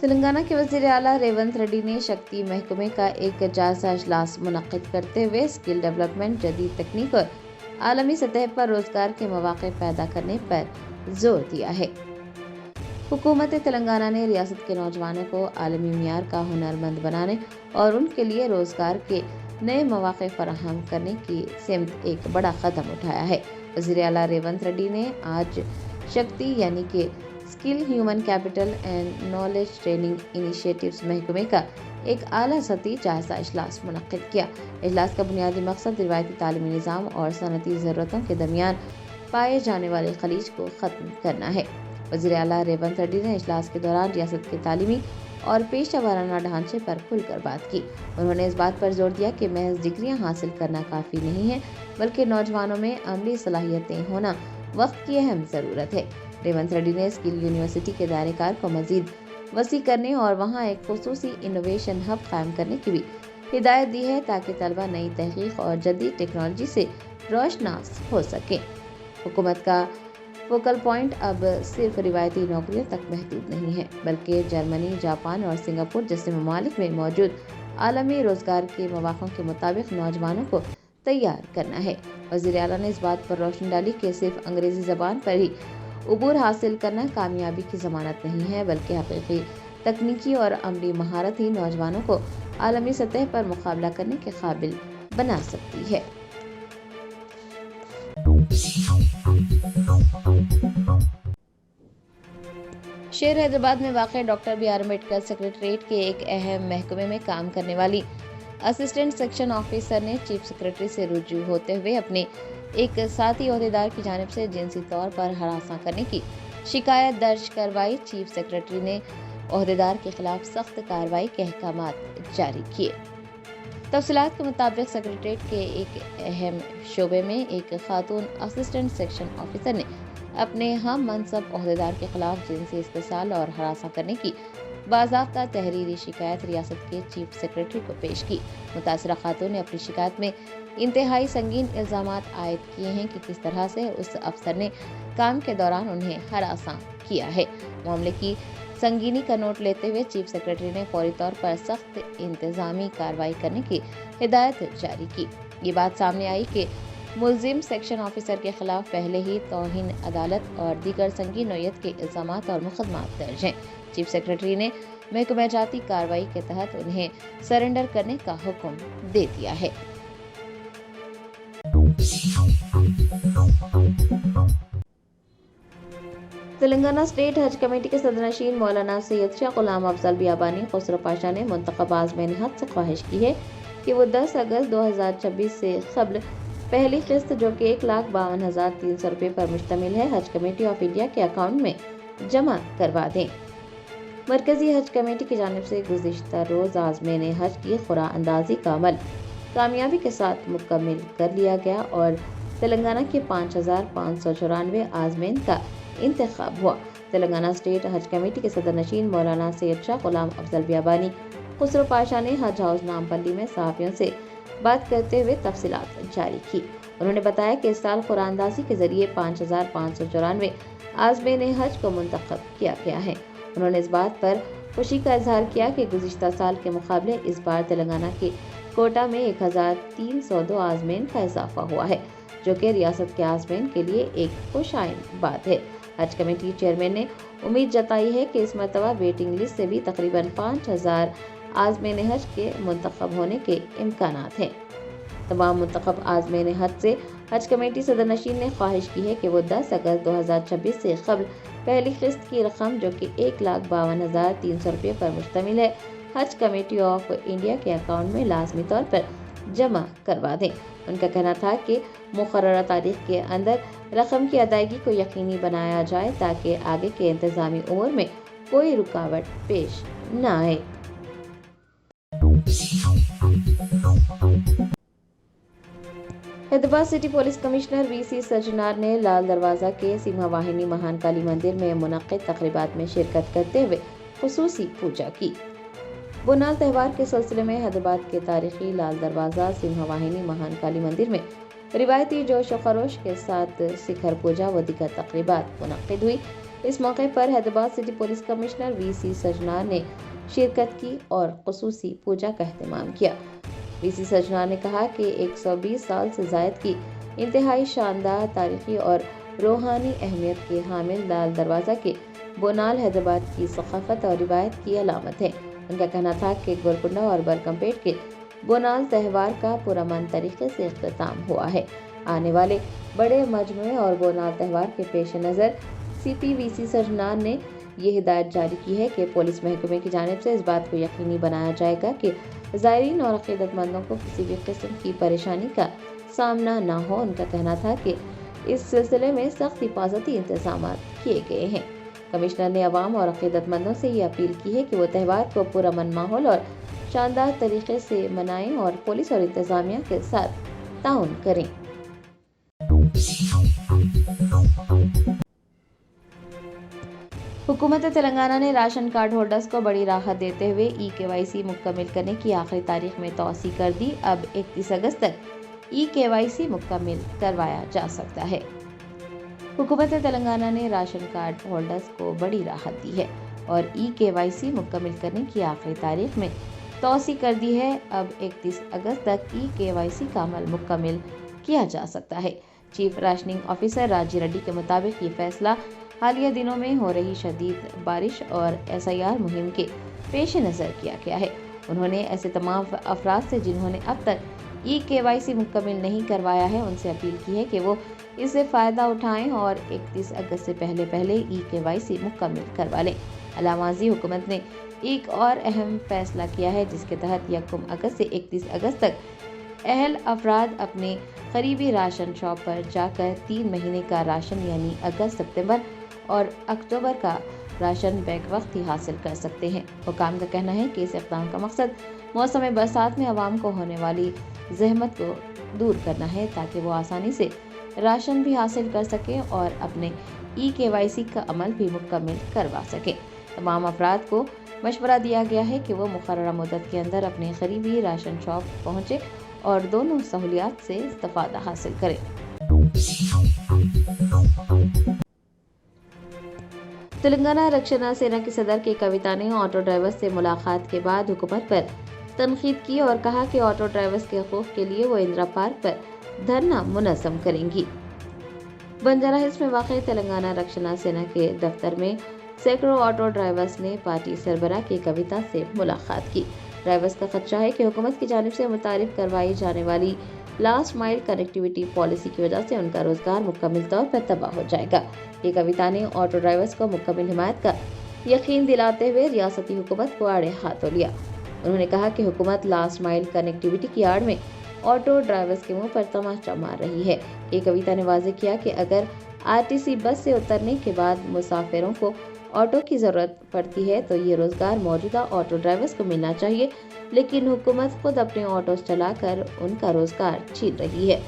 تلنگانہ کے وزیر اعلیٰ ریونت ریڈی نے شکتی محکمے کا ایک جائزہ اجلاس منعقد کرتے ہوئے اسکل ڈیولپمنٹ، جدید تکنیک اور عالمی سطح پر روزگار کے مواقع پیدا کرنے پر زور دیا ہے۔ حکومت تلنگانہ نے ریاست کے نوجوانوں کو عالمی معیار کا ہنرمند بنانے اور ان کے لیے روزگار کے نئے مواقع فراہم کرنے کی سمت ایک بڑا قدم اٹھایا ہے۔ وزیر اعلیٰ ریونت ریڈی نے آج شکتی یعنی کہ skill, human capital and knowledge training initiatives محکمے کا ایک اعلیٰ سطحی جائزہ اجلاس منعقد کیا۔ اجلاس کا بنیادی مقصد روایتی تعلیمی نظام اور صنعتی ضرورتوں کے درمیان پائے جانے والے خلیج کو ختم کرنا ہے۔ وزیر اعلیٰ ریونت ریڈی نے اجلاس کے دوران ریاست کے تعلیمی اور پیشہ ورانہ ڈھانچے پر کھل کر بات کی۔ انہوں نے اس بات پر زور دیا کہ محض ڈگریاں حاصل کرنا کافی نہیں ہے، بلکہ نوجوانوں میں عملی صلاحیتیں ہونا وقت کی اہم ضرورت ہے۔ ریونت ریڈی نے اسکل یونیورسٹی کے دائرہ کار کو مزید وسیع کرنے اور وہاں ایک خصوصی انوویشن ہب قائم کرنے کی بھی ہدایت دی ہے تاکہ طلبہ نئی تحقیق اور جدید ٹیکنالوجی سے روشناس ہو سکیں۔ حکومت کا فوکل پوائنٹ اب صرف روایتی نوکریوں تک محدود نہیں ہے، بلکہ جرمنی، جاپان اور سنگاپور جیسے ممالک میں موجود عالمی روزگار کے مواقع کے مطابق نوجوانوں کو تیار کرنا ہے۔ وزیر اعلیٰ نے اس بات پر روشنی ڈالی کہ صرف انگریزی زبان پر ہی عبور حاصل کرنا کامیابی کی ضمانت نہیں ہے، بلکہ حقیقی تکنیکی اور عملی مہارت ہی نوجوانوں کو عالمی سطح پر مقابلہ کرنے کے قابل بنا سکتی ہے۔ شہر حیدرآباد میں واقع doctor B R Ambedkar secretariat کے ایک اہم محکمے میں کام کرنے والی اسسٹنٹ سیکشن آفیسر نے چیف سیکریٹری سے رجوع ہوتے ہوئے اپنے ایک ساتھی عہدیدار کی جانب سے جنسی طور پر ہراساں کرنے کی شکایت درج کروائی۔ چیف سیکریٹری نے عہدیدار کے خلاف سخت کارروائی کے احکامات جاری کیے۔ تفصیلات کے مطابق سیکریٹریٹ کے ایک اہم شعبے میں ایک خاتون اسسٹنٹ سیکشن آفیسر نے اپنے ہم منصب عہدیدار کے خلاف جنسی استحصال اور ہراساں کرنے کی باضابطہ تحریری شکایت ریاست کے چیف سیکریٹری کو پیش کی۔ متاثرہ خاتون نے اپنی شکایت میں انتہائی سنگین الزامات عائد کیے ہیں کہ کس طرح سے اس افسر نے کام کے دوران انہیں ہراساں کیا ہے۔ معاملے کی سنگینی کا نوٹ لیتے ہوئے چیف سیکریٹری نے فوری طور پر سخت انتظامی کارروائی کرنے کی ہدایت جاری کی۔ یہ بات سامنے آئی کہ ملزم سیکشن آفیسر کے خلاف پہلے ہی توہین عدالت اور دیگر سنگین نوعیت کے الزامات اور مقدمات درج ہیں۔ چیف سیکریٹری نے محکمہ جاتی کارروائی کے تحت انہیں سرنڈر کرنے کا حکم دے دیا ہے۔ تلنگانہ اسٹیٹ حج کمیٹی کے صدر نشین مولانا سید شاہ غلام افضل بیابانی خسرو پاشا نے منتخب عازمین حج سے خواہش کی ہے کہ وہ 10 اگست 2026 سے قبل پہلی قسط جو کہ 1,52,300 روپے پر مشتمل ہے، حج کمیٹی آف انڈیا کے اکاؤنٹ میں جمع کروا دیں۔ مرکزی حج کمیٹی کی جانب سے گزشتہ روز عازمین حج کی قرعہ اندازی کا عمل کامیابی کے ساتھ مکمل کر لیا گیا اور تلنگانہ کے 5,594 عازمین کا انتخاب ہوا۔ تلنگانہ اسٹیٹ حج کمیٹی کے صدر نشین مولانا سید شاہ غلام افضل بیابانی خسرو پاشا نے حج ہاؤس نامپلی میں صحافیوں سے بات کرتے ہوئے تفصیلات جاری کی۔ انہوں نے بتایا کہ اس سال قرعہ اندازی کے ذریعے 5,594 عازمین حج کو منتخب کیا گیا ہے۔ انہوں نے اس بات پر خوشی کا اظہار کیا کہ گزشتہ سال کے مقابلے اس بار تلنگانہ کے کوٹا میں 1,302 عازمین کا اضافہ ہوا ہے، جو کہ ریاست کے عازمین کے لیے ایک خوش آئند بات ہے۔ حج کمیٹی چیئرمین نے امید جتائی ہے کہ اس مرتبہ ویٹنگ لسٹ سے بھی تقریباً 5,000 عازمین حج کے منتخب ہونے کے امکانات ہیں۔ تمام منتخب عازمین حج سے حج کمیٹی صدر نشین نے خواہش کی ہے کہ وہ 10 اگست 2026 سے قبل پہلی قسط کی رقم جو کہ 1,52,300 روپے پر مشتمل ہے، حج کمیٹی آف انڈیا کے اکاؤنٹ میں لازمی طور پر جمع کروا دیں۔ ان کا کہنا تھا کہ مقررہ تاریخ کے اندر رقم کی ادائیگی کو یقینی بنایا جائے تاکہ آگے کے انتظامی امور میں کوئی رکاوٹ پیش نہ آئے۔ حیدرآباد سٹی پولیس کمشنر وی سی سجنار نے لال دروازہ کے سیما واہنی مہان کالی مندر میں منعقد تقریبات میں شرکت کرتے ہوئے خصوصی پوجا کی۔ بونال تہوار کے سلسلے میں حیدرآباد کے تاریخی لال دروازہ سیما واہنی مہان کالی مندر میں روایتی جوش و خروش کے ساتھ سکھر پوجا و دیگر تقریبات منعقد ہوئی۔ इस मौके पर Hyderabad city police commissioner VC Sajjanar ने शिरकत की और खुसूसी पूजा का एहतमाम किया। VC सजनार ने कहा कि 120 साल से ज़ायद की इंतहाई शानदार तारीखी और रूहानी अहमियत के हामिल लाल दरवाज़ा के बोनाल हैदराबाद की सकाफत और रिवायत की अलामत है। उनका कहना था कि गोलकुंडा और बलकमपेट के बोनाल त्यौहार का पुरअमन तरीके से इख्तिताम हुआ है। आने वाले बड़े मजमुए और बोनाल त्यौहार के पेश नज़र CP VC सजनार ने ये हिदायत जारी की है कि पुलिस महकमे की जानिब से इस बात को यकीनी बनाया जाएगा कि ज़ायरीन और अक़ीदतमंदों को किसी भी किस्म की परेशानी का सामना न हो। उनका कहना था कि इस सिलसिले में सख्त हिफाजती इंतजाम किए गए हैं। कमिश्नर ने अवाम और अक़ीदतमंदों से ये अपील की है कि वो त्यौहार को पुरअमन माहौल और शानदार तरीके से मनाएं और पुलिस और इंतजामिया के साथ ताउन करें। हुकूमत तेलंगाना ने राशन कार्ड होल्डर्स को बड़ी राहत देते हुए EKYC मुकम्मल करने की आखिरी तारीख में तौसी कर दी। अब 31 अगस्त तक EKYC मुकम्मल करवाया जा सकता है। हुकूमत तेलंगाना ने राशन कार्ड होल्डर्स को बड़ी राहत दी है और EKYC मुकम्मल करने की आखिरी तारीख में तौसी कर दी है। अब 31 अगस्त तक EKYC का अमल मुकम्मल किया जा सकता है। चीफ राशनिंग ऑफिसर राजी रेड्डी के मुताबिक ये फैसला हालिया दिनों में हो रही शदीद बारिश और SIR मुहिम के पेश नज़र किया गया है। उन्होंने ऐसे तमाम अफराद से जिन्होंने अब तक EKYC मुकम्मल नहीं करवाया है उनसे अपील की है कि वो इससे फ़ायदा उठाएं और 31 अगस्त से पहले EKYC मुकम्मल करवा लें। अलामाजी हुकूमत ने एक और अहम फैसला किया है जिसके तहत 1 अगस्त से 31 अगस्त तक अहल अफराद अपने करीबी राशन शॉप पर जाकर 3 महीने का राशन यानी अगस्त, सितंबर और अक्टूबर का राशन बैक वक्त ही हासिल कर सकते हैं। हुकाम का कहना है कि इस इक़दाम का मकसद मौसम बरसात में आवाम को होने वाली ज़हमत को दूर करना है ताकि वो आसानी से राशन भी हासिल कर सकें और अपने EKYC का अमल भी मुकम्मल करवा सकें। तमाम अफराद को मशवरा दिया गया है कि वो मुकर्ररा मुद्दत के अंदर अपने करीबी राशन शॉप पहुँचे और दोनों सहूलियात से इस्तिफादा हासिल करें। तेलंगाना रक्षणा सेना की सदर के कविता ने ऑटो ड्राइवर्स से मुलाकात के बाद हुकूमत पर तनकीद की और कहा कि ऑटो ड्राइवर्स के हकूक़ के लिए वो इंदिरा पार्क पर धरना मुनज़्ज़म करेंगी। बंजारा हिल्स में वाक़ तेलंगाना रक्षणा सेना के दफ्तर में सैकड़ों ऑटो ड्राइवर्स ने पार्टी सरबराह की कविता से मुलाकात की। ड्राइवर्स का खदशा है कि हुकूमत की जानिब से मुतारिफ करवाई जाने वाली लास्ट माइल कनेक्टिविटी पॉलिसी की वजह से उनका रोजगार मुकम्मल तौर पर तबाह हो जाएगा। ये कविता ने ऑटो ड्राइवर्स को मुकम्मल हिमायत का यकीन दिलाते हुए रियासती हुकूमत को आड़े हाथों लिया। उन्होंने कहा कि हुकूमत लास्ट माइल कनेक्टिविटी की आड़ में ऑटो ड्राइवर्स के मुंह पर तमाचा मार रही है। ये कविता ने वाज़ेह किया कि अगर RTC बस से उतरने के बाद मुसाफिरों को ऑटो की ज़रूरत पड़ती है तो ये रोज़गार मौजूदा ऑटो ड्राइवर्स को मिलना चाहिए, लेकिन हुकूमत खुद अपने ऑटोस चलाकर उनका रोज़गार छीन रही है।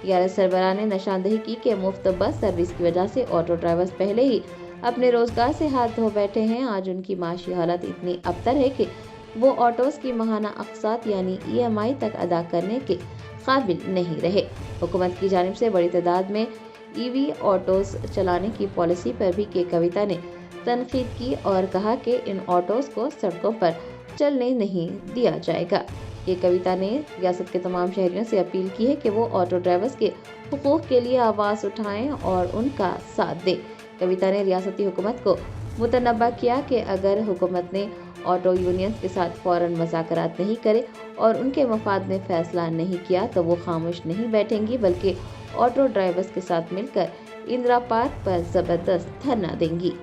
TRS सरबराह ने निशानदेही की कि मुफ्त बस सर्विस की वजह से ऑटो ड्राइवर्स पहले ही अपने रोज़गार से हाथ धो बैठे हैं। आज उनकी माशी हालत इतनी अबतर है कि वो ऑटोस की माहाना अक़सात यानी EMI तक अदा करने के काबिल नहीं रहे। हुकूमत की जानिब से बड़ी तादाद में EV ऑटोस चलाने की पॉलिसी पर भी के कविता ने तनकीद की और कहा कि इन ऑटोस को सड़कों पर चलने नहीं दिया जाएगा। ये कविता ने रियासत के तमाम शहरियों से अपील की है कि वो ऑटो ड्राइवर्स के हुकूक के लिए आवाज़ उठाएं और उनका साथ दें। कविता ने रियासती हुकूमत को मुतनब्बा किया कि अगर हुकूमत ने ऑटो यूनियंस के साथ फ़ौरन मुज़ाकरात नहीं करे और उनके मफाद में फ़ैसला नहीं किया तो वो खामोश नहीं बैठेंगी बल्कि ऑटो ड्राइवर्स के साथ मिलकर इंदिरा पार्क पर ज़बरदस्त धरना देंगी।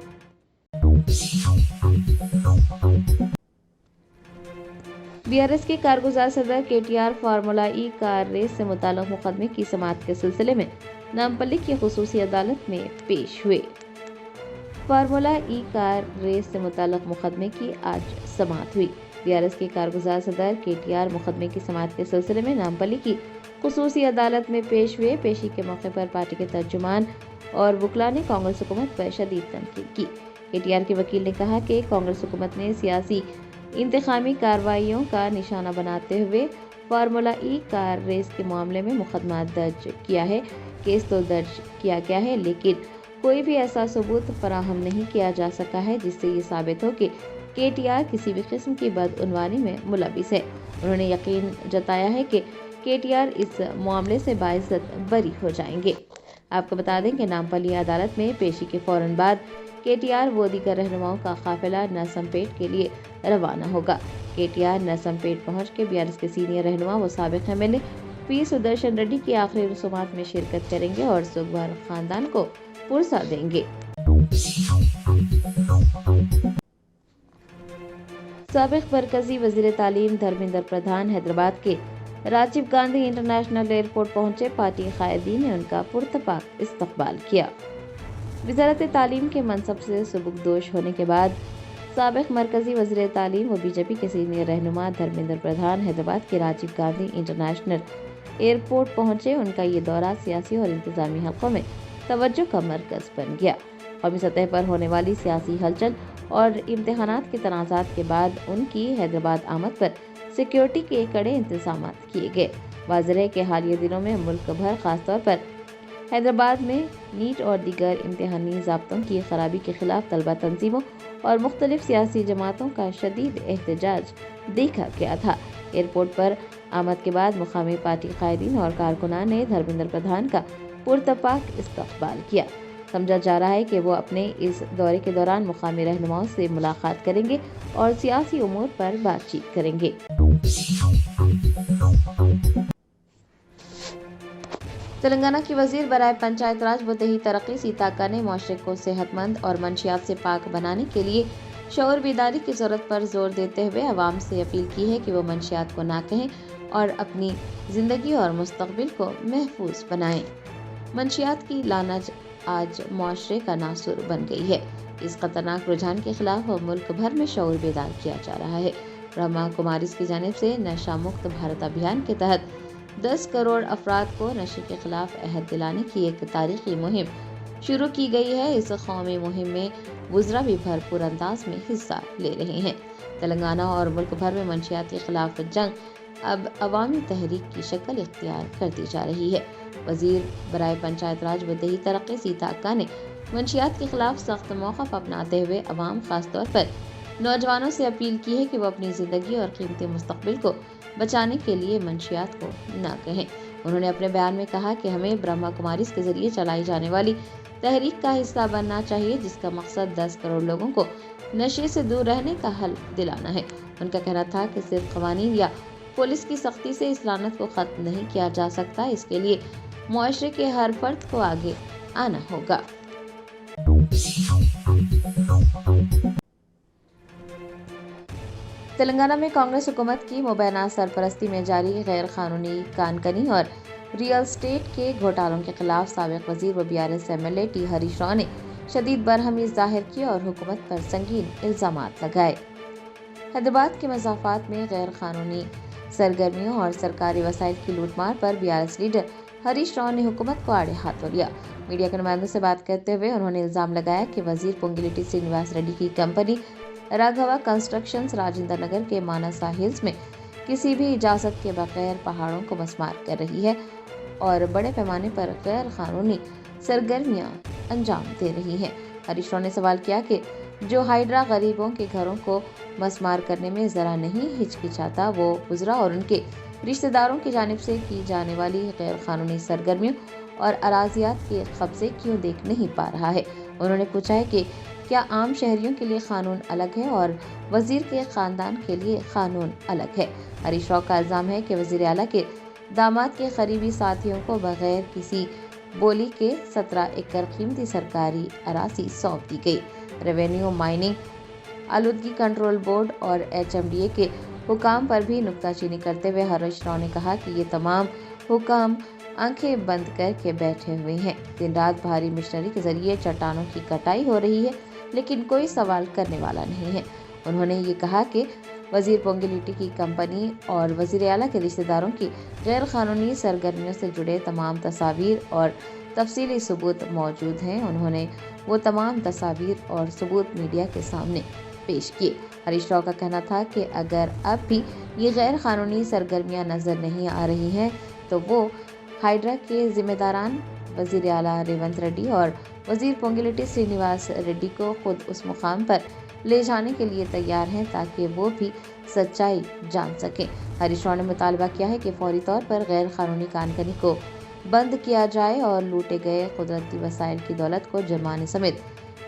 BRS के कारगुजार सदर KTR formula E car race से मुताल्लिक़ मुकदमे की समाअत के सिलसिले में नामपल्ली की खुसूसी अदालत में पेश हुए। फार्मूला E कार रेस से मुताल्लिक़ मुकदमे की आज समाअत हुई। BRS के कारगुजार सदर KTR मुकदमे की समाअत के सिलसिले में नामपल्ली की खुसूसी अदालत में पेश हुए। पेशी के मौके पर पार्टी के तर्जुमान और वकला ने कांग्रेस हुकूमत पर शदीद तनकीद की। KTR के वकील ने कहा कि कांग्रेस हुकूमत ने सियासी इंतखामी कार्रवाइयों का निशाना बनाते हुए फार्मूला E कार रेस के मामले में मुकदमा दर्ज किया है। केस तो दर्ज किया गया है लेकिन कोई भी ऐसा सबूत फराहम नहीं किया जा सका है जिससे ये साबित हो कि KTR किसी भी किस्म की बदउनवानी में मुलविस है। उन्होंने यकीन जताया है कि KTR इस मामले से बाइज्जत बरी हो जाएंगे। आपको बता दें कि नामपल्ली अदालत में पेशी के फौरन बाद KTR व दीगर रहनुमाओं का काफिला नरसमपेट के लिए रवाना होगा। KTR नरसमपेट पहुंच के BRS के सीनियर रहनुमा व साबिक MLA P सुदर्शन रेड्डी की आखिरी रसूमात में शिरकत करेंगे और सुखभर खानदान को पुरसा देंगे। साबिक मरकजी वजीर तालीम धर्मेंद्र प्रधान हैदराबाद के राजीव गांधी इंटरनेशनल एयरपोर्ट पहुंचे। पार्टी कायदीन ने उनका पुरतपाक इस्तकबाल किया। वजारत तालीम के मनसब से सुबुकदोश होने के बाद साबिक मरकजी वजीर तालीम व BJP के सीनियर रहनुमा धर्मेंद्र प्रधान हैदराबाद के राजीव गांधी इंटरनेशनल एयरपोर्ट पहुंचे। उनका ये दौरा सियासी और इंतजामी हलकों में तवज्जो का मरकज बन गया। कौमी सतह पर होने वाली सियासी हलचल और इम्तिहानात के तनाज़ात के बाद उनकी हैदराबाद आमद पर सिक्योरिटी के कड़े इंतजाम किए गए। वाज़ेह है कि हालिया दिनों में मुल्क भर खासतौर पर हैदराबाद में नीट और दीगर इम्तिहानी ज़ाब्तों की खराबी के खिलाफ तलबा तंजीमों और मुख्तलिफ सियासी जमातों का शदीद एहतजाज देखा गया था। एयरपोर्ट पर आमद के बाद मुकामी पार्टी कायदीन और कारकुनान ने धर्मेंद्र प्रधान का पुरतपाक इस्तकबाल किया। समझा जा रहा है कि वो अपने इस दौरे के दौरान मुकामी रहनुमाओं से मुलाकात करेंगे और सियासी उमूर पर बातचीत करेंगे। तेलंगाना की वजीर बराए पंचायत राज व देही तरक्की सीता अक्का ने मुआशरे को सेहतमंद और मंशियात से पाक बनाने के लिए शऊर बेदारी की ज़रूरत पर जोर देते हुए अवाम से अपील की है कि वो मंशियात को ना कहें और अपनी ज़िंदगी और मुस्तकबिल को महफूज बनाएं। मंशियात की लानत आज मुआशरे का नासुर बन गई है। इस खतरनाक रुझान के खिलाफ मुल्क भर में शऊर बेदार किया जा रहा है। ब्रह्मा कुमारीज की जानिब से नशा मुक्त भारत अभियान के तहत 10 करोड़ अफराद को नशे के खिलाफ अहद दिलाने की एक तारीखी मुहिम शुरू की गई है। इस कौमी मुहिम में वुज़रा भी भरपूर अंदाज में हिस्सा ले रहे हैं। तेलंगाना और मुल्क भर में मंशियात के खिलाफ जंग अब अवामी तहरीक की शक्ल इख्तियार करती जा रही है। वजीर बराए पंचायत राज व देही तरक्की सीता अक्का ने मंशियात के खिलाफ सख्त मौक़िफ़ अपनाते हुए अवाम खास तौर पर नौजवानों से अपील की है कि वो अपनी ज़िंदगी और कीमती मुस्तकबिल को बचाने के लिए मंशियात को न कहें। उन्होंने अपने बयान में कहा कि हमें ब्रह्मा कुमारीज के जरिए चलाई जाने वाली तहरीक का हिस्सा बनना चाहिए, जिसका मकसद 10 करोड़ लोगों को नशे से दूर रहने का हल दिलाना है। उनका कहना था कि सिर्फ कवानीन या पुलिस की सख्ती से इस लानत को ख़त्म नहीं किया जा सकता, इसके लिए मुआशरे के हर फर्द को आगे आना होगा। तेलंगाना में कांग्रेस हुकूमत की मुबैना सरपरस्ती में जारी गैर कानूनी कानकनी और रियल स्टेट के घोटालों के खिलाफ साबिक वजीर व BRS MLA T Harish Rao ने शदीद बरहमी जाहिर की और हुकूमत पर संगीन इल्ज़ामात लगाए। हैदराबाद के मज़ाफ़ात में गैर कानूनी सरगर्मियों और सरकारी वसाइल की लूटमार पर BRS लीडर हरीश राव ने हुकूमत को आड़े हाथों लिया। मीडिया के नुमाइंदों से बात करते हुए उन्होंने इल्ज़ाम लगाया कि वजीर पोंगिलेटी श्रीनिवास रेड्डी की कंपनी राघवा कंस्ट्रक्शंस राजेंद्र नगर के मानसा हिल्स में किसी भी इजाज़त के बगैर पहाड़ों को मस्मार कर रही है और बड़े पैमाने पर गैर कानूनी सरगर्मियां अंजाम दे रही हैं। हरीश राव ने सवाल किया कि जो हाइड्रा गरीबों के घरों को मस्मार करने में ज़रा नहीं हिचकिचाता, वो गुजरा और उनके रिश्तेदारों की जानिब से की जाने वाली गैर कानूनी सरगर्मियों और अराजियात के कब्जे क्यों देख नहीं पा रहा है। उन्होंने पूछा है कि क्या आम शहरियों के लिए कानून अलग है और वजीर के ख़ानदान के लिए कानून अलग है। हरीश राव का इल्ज़ाम है कि वज़ीर आला के दामाद के करीबी साथियों को बगैर किसी बोली के 17 एकड़ कीमती सरकारी अराजी सौंप दी गई। रेवेन्यू, माइनिंग, आलूदगी कंट्रोल बोर्ड और HMDA के हुकाम पर भी नुक्ताचीनी करते हुए हरीश राव ने कहा कि ये तमाम हुकाम आंखें बंद करके बैठे हुए हैं। दिन रात भारी मशीनरी के जरिए चट्टानों की कटाई हो रही है, लेकिन कोई सवाल करने वाला नहीं है। उन्होंने ये कहा कि वजीर पोंगिलेटी की कंपनी और वजीर आला के रिश्तेदारों की गैर कानूनी सरगर्मियों से जुड़े तमाम तस्वीर और तफसीली सबूत मौजूद हैं। उन्होंने वो तमाम तस्वीर और सबूत मीडिया के सामने पेश किए। हरीश राव का कहना था कि अगर अब भी ये गैर कानूनी सरगर्मियां नज़र नहीं आ रही हैं तो वो हाइड्रा के जिम्मेदारान वज़ीर आला रेवंत रेड्डी और वज़ीर पोंगुलेटी श्रीनिवास रेड्डी को खुद उस मुकाम पर ले जाने के लिए तैयार हैं ताकि वो भी सच्चाई जान सकें। हरीश राव ने मुतालबा किया है कि फौरी तौर पर गैर कानूनी कानगनी को बंद किया जाए और लूटे गए कुदरती वसाइल की दौलत को जुर्माने समेत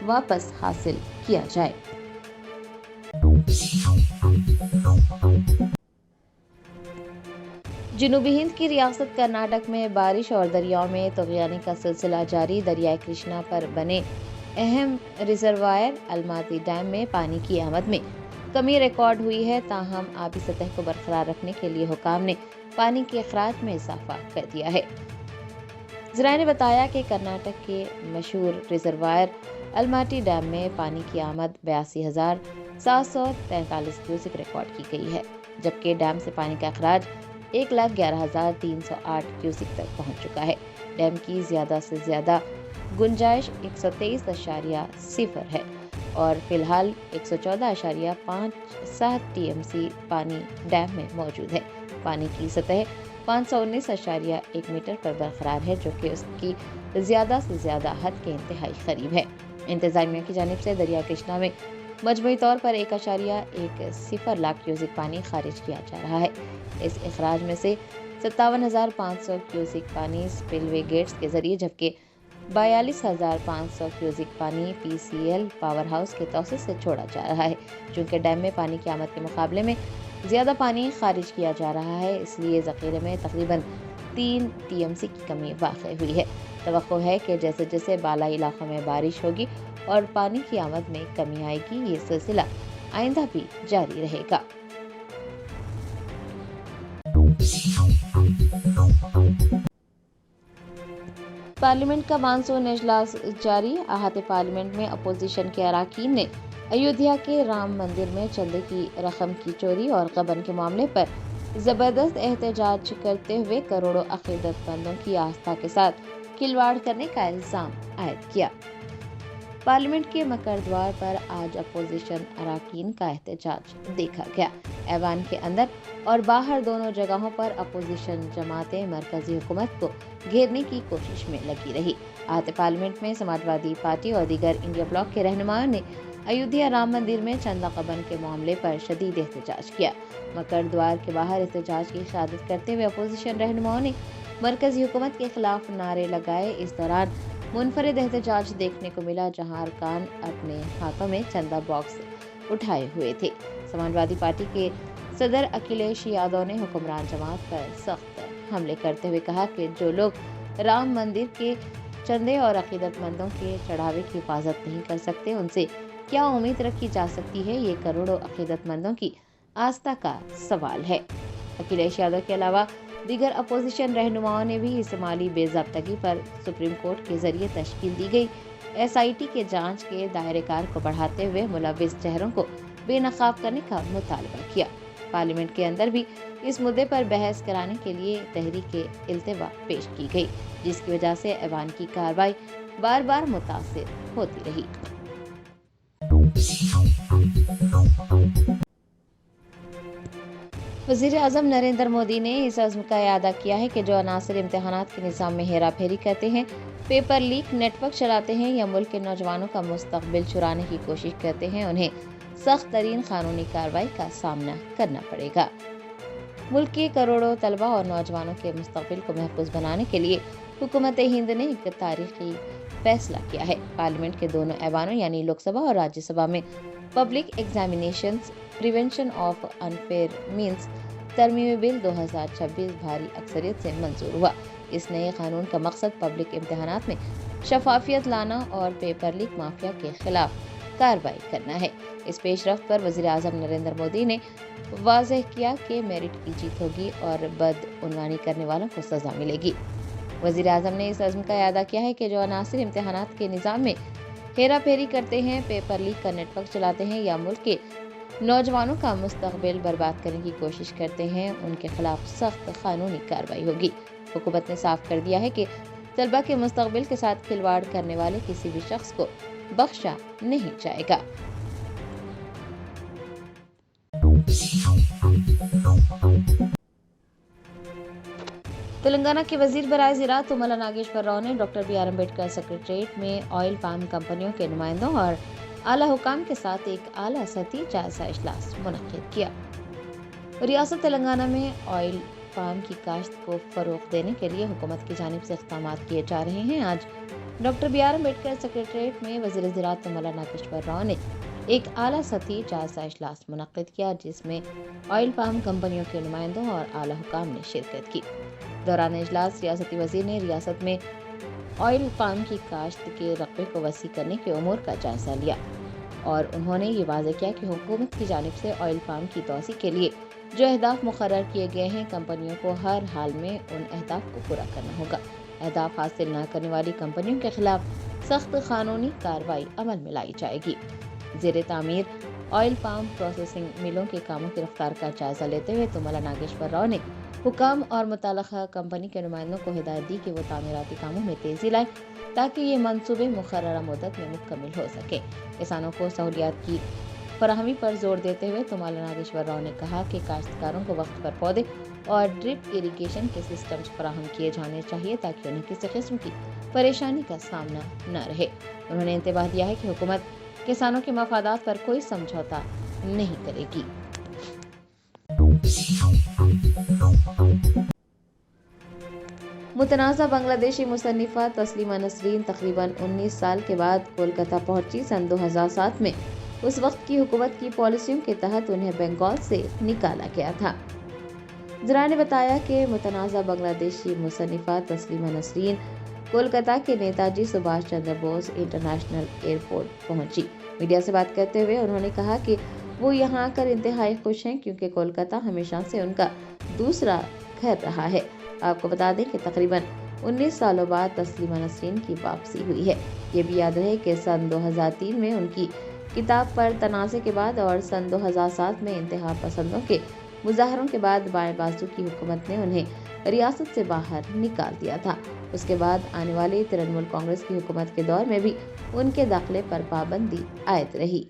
वापस हासिल किया जाए। जनूबी हिंद की रियासत कर्नाटक में बारिश और दरियाओं में तूफ़ानी का सिलसिला जारी। दरियाई कृष्णा पर बने अहम रिजर्वायर अलमाती डैम में पानी की आमद में कमी रिकॉर्ड हुई है। ताहम आबी सतह को बरकरार रखने के लिए हुकाम ने पानी के अखराज में इजाफा कर दिया है। ज़राए ने बताया कि कर्नाटक के मशहूर रिजर्वायर अलमाटी डैम में पानी की आमद 82,743 क्यूसिक रिकॉर्ड की गई है, जबकि डैम से पानी का अखराज 1,11,308 क्यूसिक तक पहुंच चुका है। डैम की ज़्यादा से ज़्यादा गुंजाइश 123.0 है और फिलहाल 114.57 टीएमसी पानी डैम में मौजूद है। पानी की सतह 519.1 मीटर पर बरकरार है, जो कि उसकी ज़्यादा से ज़्यादा हद के इंतहाई करीब है। इंतजामिया की जानिब से दरिया कृष्णा में मजमूई तौर पर 1.10 लाख क्यूसिक पानी खारिज किया जा रहा है। इस इखराज में से 57,500 क्यूसिक पानी स्पिलवे गेट्स के जरिए, जबकि 42,500 क्यूसिक पानी पीसीएल पावर हाउस के तौसीर से छोड़ा जा रहा है। चूँकि डैम में पानी की आमद के मुकाबले में ज़्यादा पानी खारिज किया जा रहा है, इसलिए ज़ख़ीरे में तकरीबन 3 टीएमसी की कमी वाक़ई हुई है। तवक्को है कि जैसे जैसे बालाई इलाकों में बारिश होगी और पानी की आमद में कमी आएगी, ये सिलसिला आइंदा भी जारी रहेगा। पार्लियामेंट का मानसून इजलास जारी। आहते पार्लियामेंट में अपोजिशन के अराकीन ने अयोध्या के राम मंदिर में चंदे की रकम की चोरी और गबन के मामले पर जबरदस्त एहतजाज करते हुए करोड़ों अकीदतमंदों की आस्था के साथ खिलवाड़ करने का इल्जाम आयद किया। पार्लियामेंट के मकर द्वार पर आज अपोजिशन अराकीन का एहतजाज देखा गया। ऐवान के अंदर और बाहर दोनों जगहों पर अपोजिशन जमातें मरकजी हुकूमत को घेरने की कोशिश में लगी रही। आहते पार्लियामेंट में समाजवादी पार्टी और दीगर इंडिया ब्लॉक के रहनुमाओं ने अयोध्या राम मंदिर में चंदा गबन के मामले पर शदीद एहतजाज किया। मकर द्वार के बाहर एहतजाज की क़यादत करते हुए अपोजिशन रहनुमाओं ने मरकजी हुकूमत के खिलाफ नारे लगाए। इस दौरान मुनफरिद एहतजाज देखने को मिला, जहां अरकान अपने हाथों में चंदा बॉक्स उठाए हुए थे। समाजवादी पार्टी के सदर अखिलेश यादव ने हुक्मरान जमात पर सख्त हमले करते हुए कहा कि जो लोग राम मंदिर के चंदे और अकीदतमंदों के चढ़ावे की हिफाजत नहीं कर सकते, उनसे क्या उम्मीद रखी जा सकती है। ये करोड़ों अकीदतमंदों की आस्था का सवाल है। अखिलेश यादव के अलावा दीगर अपोजिशन रहनुमाओं ने भी इस माली बेज़ाब्तगी पर सुप्रीम कोर्ट के जरिए तश्कील दी गई एसआईटी के जांच के दायरेकार को बढ़ाते हुए मुलव्विस चेहरों को बेनकाब करने का मुतालबा किया। पार्लियामेंट के अंदर भी इस मुद्दे पर बहस कराने के लिए तहरीक इल्तिवा पेश की गई, जिसकी वजह से ऐवान की कार्रवाई बार बार मुतासिर होती रही। वज़ीर आज़म नरेंद्र मोदी ने इस अज़्म का इआदा किया है कि जो अनासिर इम्तिहानात के निज़ाम में हेरा फेरी करते हैं, पेपर लीक नेटवर्क चलाते हैं या मुल्क के नौजवानों का मुस्तकबिल चुराने की कोशिश करते हैं, उन्हें सख्त तरीन कानूनी कार्रवाई का सामना करना पड़ेगा। मुल्क के करोड़ों तलबा और नौजवानों के मुस्तकबिल को महफूज बनाने के लिए हुकूमत हिंद ने एक तारीखी फैसला किया है। पार्लियामेंट के दोनों ऐवानों यानी लोकसभा और राज्यसभा में public examinations prevention of unfair means तरमीमी bill 2026 भारी अक्सरियत से मंजूर हुआ। इस नए कानून का मकसद पब्लिक इम्तिहानात में शफाफियत लाना और पेपर लीक माफिया के खिलाफ कार्रवाई करना है। इस पेशरफ्त पर वज़ीर आज़म नरेंद्र मोदी ने वाज़ेह किया कि मेरिट की जीत होगी और बदउनवानी करने वालों को सज़ा मिलेगी। वज़ीर आज़म ने इस अज़्म का इआदा किया है कि जो अनासिर इम्तिहानात के निज़ाम में हेरा फेरी करते हैं, पेपर लीक का नेटवर्क चलाते हैं या मुल्क के नौजवानों का मुस्तकबिल बर्बाद करने की कोशिश करते हैं, उनके खिलाफ सख्त कानूनी कार्रवाई होगी। हुकूमत ने साफ कर दिया है कि तलबा के मुस्तकबिल के साथ खिलवाड़ करने वाले किसी भी शख्स को बख्शा नहीं जाएगा। تلنگانہ کے وزیر برائے زراعت تملا ناگیشور راؤ نے doctor B R Ambedkar secretariat میں آئل پام کمپنیوں کے نمائندوں اور اعلیٰ حکام کے ساتھ ایک اعلیٰ سطحی جائزہ اجلاس منعقد کیا۔ ریاست تلنگانہ میں آئل پام کی کاشت کو فروغ دینے کے لیے حکومت کی جانب سے اقدامات کیے جا رہے ہیں۔ آج doctor B R Ambedkar secretariat میں وزیر زراعت تملا ناگیشور راؤ نے ایک اعلیٰ سطحی جائزہ اجلاس منعقد کیا، جس میں آئل پام کمپنیوں کے نمائندوں اور اعلیٰ حکام نے شرکت کی۔ دوران اجلاس ریاستی وزیر نے ریاست میں آئل پام کی کاشت کے رقبے کو وسیع کرنے کے امور کا جائزہ لیا اور انہوں نے یہ واضح کیا کہ حکومت کی جانب سے آئل پام کی توسیع کے لیے جو اہداف مقرر کیے گئے ہیں، کمپنیوں کو ہر حال میں ان اہداف کو پورا کرنا ہوگا۔ اہداف حاصل نہ کرنے والی کمپنیوں کے خلاف سخت قانونی کارروائی عمل میں لائی جائے گی۔ زیر تعمیر آئل پام پروسیسنگ ملوں کے کاموں کی رفتار کا جائزہ لیتے ہوئے تملا ناگیشور راؤ نے حکام اور متعلقہ کمپنی کے نمائندوں کو ہدایت دی کہ وہ تعمیراتی کاموں میں تیزی لائیں تاکہ یہ منصوبے مقررہ مدت میں مکمل ہو سکیں۔ کسانوں کو سہولیات کی فراہمی پر زور دیتے ہوئے تملا ناگیشور راؤ نے کہا کہ کاشتکاروں کو وقت پر پودے اور ڈرپ اریگیشن کے سسٹمز فراہم کیے جانے چاہیے تاکہ انہیں کسی قسم کی پریشانی کا سامنا نہ رہے۔ انہوں نے انتباہ دیا ہے کہ حکومت کسانوں کے مفادات پر کوئی سمجھوتا نہیں کرے گی۔ متنازع بنگلہ دیشی مصنفہ تسلیمہ نسرین تقریباً 19 سال کے بعد کولکتہ پہنچی۔ سن 2007 میں اس وقت کی حکومت کی پالیسیوں کے تحت انہیں بنگال سے نکالا گیا تھا۔ ذرائع نے بتایا کہ متنازع بنگلہ دیشی مصنفہ تسلیمہ نسرین کولکتہ کے نیتا جی سبھاش چندر بوس انٹرنیشنل ایئرپورٹ پہنچی۔ میڈیا سے بات کرتے ہوئے انہوں نے کہا کہ وہ یہاں آ کر انتہائی خوش ہیں کیونکہ کولکتہ ہمیشہ سے ان کا دوسرا گھر رہا ہے۔ آپ کو بتا دیں کہ تقریباً 19 سالوں بعد تسلیمہ نسرین کی واپسی ہوئی ہے۔ یہ بھی یاد رہے کہ سن 2003 میں ان کی کتاب پر تنازع کے بعد اور سن 2007 میں انتہا پسندوں کے مظاہروں کے بعد بائیں بازو کی حکومت نے انہیں ریاست سے باہر نکال دیا تھا۔ اس کے بعد آنے والی ترنمول کانگریس کی حکومت کے دور میں بھی ان کے داخلے پر پابندی عائد رہی۔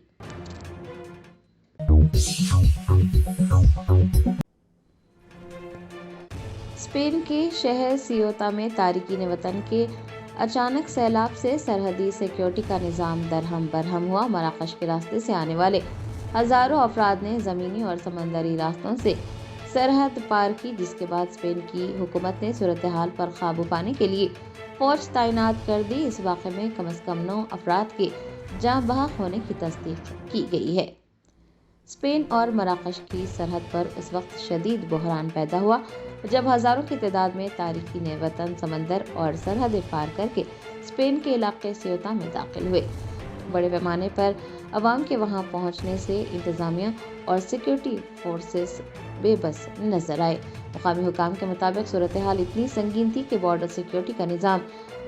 اسپین کے شہر سیوتا میں تارکین وطن کے اچانک سیلاب سے سرحدی سیکیورٹی کا نظام درہم برہم ہوا۔ مراکش کے راستے سے آنے والے ہزاروں افراد نے زمینی اور سمندری راستوں سے سرحد پار کی، جس کے بعد اسپین کی حکومت نے صورتحال پر قابو پانے کے لیے فوج تعینات کر دی۔ اس واقعے میں کم از کم 9 افراد کے جاں بحق ہونے کی تصدیق کی گئی ہے۔ اسپین اور مراکش کی سرحد پر اس وقت شدید بحران پیدا ہوا جب ہزاروں کی تعداد میں تارکین وطن سمندر اور سرحدیں پار کر کے اسپین کے علاقے سیوتا میں داخل ہوئے۔ بڑے پیمانے پر عوام کے وہاں پہنچنے سے انتظامیہ اور سیکیورٹی فورسز بے بس نظر آئے۔ مقامی حکام کے مطابق صورتحال اتنی سنگین تھی کہ بارڈر سیکیورٹی کا نظام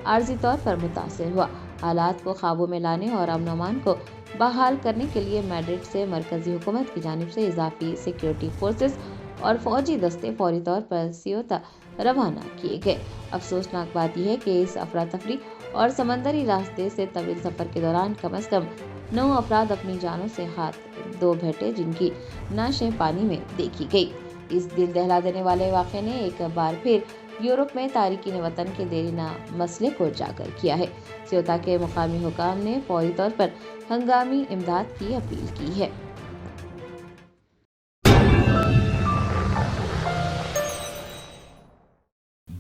عارضی طور پر متاثر ہوا۔ حالات کو قابو میں لانے اور امن و امان کو بحال کرنے کے لیے میڈرڈ سے مرکزی حکومت کی جانب سے اضافی سیکیورٹی فورسز اور فوجی دستے فوری طور پر سیوتا روانہ کیے گئے۔ افسوسناک بات یہ ہے کہ اس افراتفری اور سمندری راستے سے طویل سفر کے دوران کم از کم 9 افراد اپنی جانوں سے ہاتھ دھو بیٹھے، جن کی نعشیں پانی میں دیکھی گئی۔ اس دل دہلا دینے والے واقعے نے ایک بار پھر یورپ میں تارکین وطن کے دیرینہ مسئلے کو اجاگر کیا ہے۔ سیوتا کے مقامی حکام نے فوری طور پر ہنگامی امداد کی اپیل کی ہے۔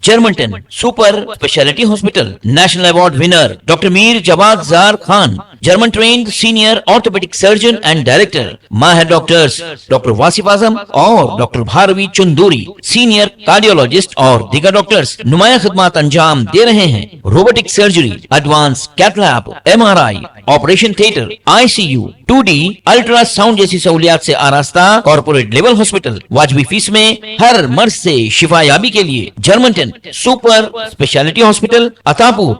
جرمنٹن super specialty hospital national award winner doctor Mir Jawad Zar Khan, German trained senior orthopedic surgeon and director, ماہر ڈاکٹرز ڈاکٹر واصف اعظم اور doctor Bharavi Chandori, senior cardiologist اور دیگر ڈاکٹرز نمایاں خدمات انجام دے رہے ہیں۔ Robotic surgery, advance cath lab, MRI، operation theatre, ICU، 2D ultrasound جیسی سہولیات سے آراستہ کارپوریٹ لیول ہاسپٹل، واجبی فیس میں ہر مرض سے شفا یابی کے لیے جرمنٹن سپر اسپیشلٹی ہاسپٹل، عطاپور۔